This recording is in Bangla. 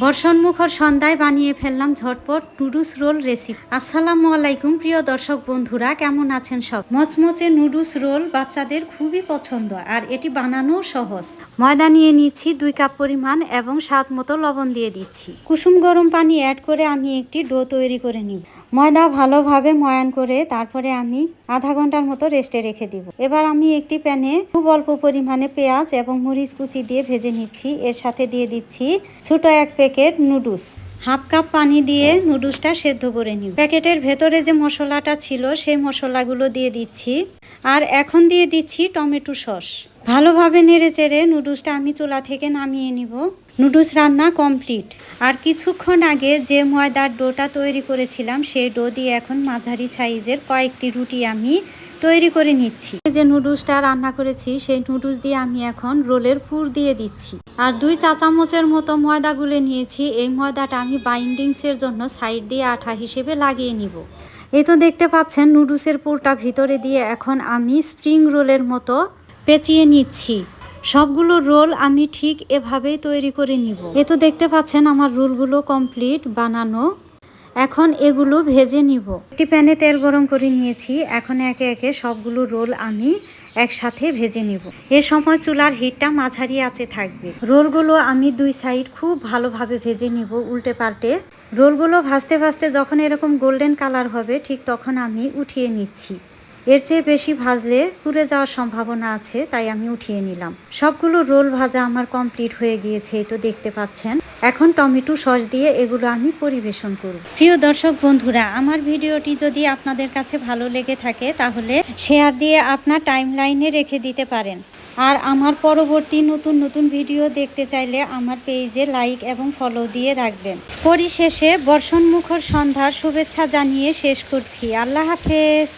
বর্ষণমুখর সন্ধ্যায় বানিয়ে ফেললাম ঝটপট নুডলস রোল রেসিপি। আসসালামু আলাইকুম প্রিয় দর্শক বন্ধুরা, কেমন আছেন সব? মচমচে নুডলস রোল বাচ্চাদের খুবই পছন্দ আর এটি বানানো সহজ। ময়দা নিয়ে নিচ্ছি 2 কাপ পরিমাণ এবং স্বাদ মতো লবণ দিয়ে দিচ্ছি। কুসুম গরম পানি অ্যাড করে আমি একটি ডো তৈরি করে নিব। ময়দা ভালোভাবে ময়ান করে তারপরে আমি আধা ঘন্টার মতো রেস্টে রেখে দিব। এবার আমি একটি প্যানে খুব অল্প পরিমাণে পেঁয়াজ এবং মরিচ কুচি দিয়ে ভেজে নিচ্ছি। এর সাথে দিয়ে দিচ্ছি ছোট এক প্যাকেট নুডলস। হাফ কাপ পানি দিয়ে নুডলসটা সেদ্ধ করে নিব। প্যাকেটের ভেতরে যে মশলাটা ছিল সেই মশলাগুলো দিয়ে দিচ্ছি। আর এখন দিয়ে দিচ্ছি টমেটো সস। ভালোভাবে নেড়ে চেড়ে নুডলসটা আমি চুলা থেকে নামিয়ে নিব। নুডলস রান্না কমপ্লিট। আর কিছুক্ষণ আগে যে ময়দার ডোটা তৈরি করেছিলাম সেই ডো দিয়ে এখন মাঝারি সাইজের কয়েকটি রুটি আমি তৈরি করে নিচ্ছি। যে নুডলসটা রান্না করেছি সেই নুডলস দিয়ে আমি এখন রোলের পুর দিয়ে দিচ্ছি। আর 2 চা চামচের মতো ময়দা গুলে নিয়েছি। এই ময়দাটা আমি বাইন্ডিংসের জন্য সাইড দিয়ে আঠা হিসেবে লাগিয়ে নিব। এই তো দেখতে পাচ্ছেন নুডলসের পুরটা ভিতরে দিয়ে এখন আমি স্প্রিং রোলের মতো পেঁচিয়ে নিচ্ছি। সবগুলো রোল আমি ঠিক এভাবেই তৈরি করে নিব। এই তো দেখতে পাচ্ছেন আমার রোলগুলো কমপ্লিট বানানো। এখন এগুলো ভেজে নিব। একটি প্যানে তেল গরম করে নিয়েছি। এখন একে একে সবগুলো রোল আমি একসাথে ভেজে নিব। এ সময় চুলার হিটটা মাঝারি আঁচে থাকবে। রোলগুলো আমি 2 সাইড খুব ভালোভাবে ভেজে নিব উল্টে পাল্টে। রোলগুলো ভাজতে ভাজতে যখন এরকম গোল্ডেন কালার হবে ঠিক তখন আমি উঠিয়ে নিচ্ছি। এর চেয়ে বেশি ভাজলে পুড়ে যাওয়ার সম্ভাবনা আছে, তাই আমি উঠিয়ে নিলাম। সবগুলো রোল ভাজা আমার কমপ্লিট হয়ে গিয়েছে, এই তো দেখতে পাচ্ছেন। এখন টমেটো সস দিয়ে এগুলো আমি পরিবেশন করব। প্রিয় দর্শক বন্ধুরা, আমার ভিডিওটি যদি আপনাদের কাছে ভালো লেগে থাকে তাহলে শেয়ার দিয়ে আপনার টাইমলাইনে রেখে দিতে পারেন। আর আমার পরবর্তী নতুন নতুন ভিডিও দেখতে চাইলে আমার পেজে লাইক এবং ফলো দিয়ে রাখবেন। পরিশেষে বর্ষণমুখর সন্ধ্যার শুভেচ্ছা জানিয়ে শেষ করছি। আল্লাহ হাফেজ।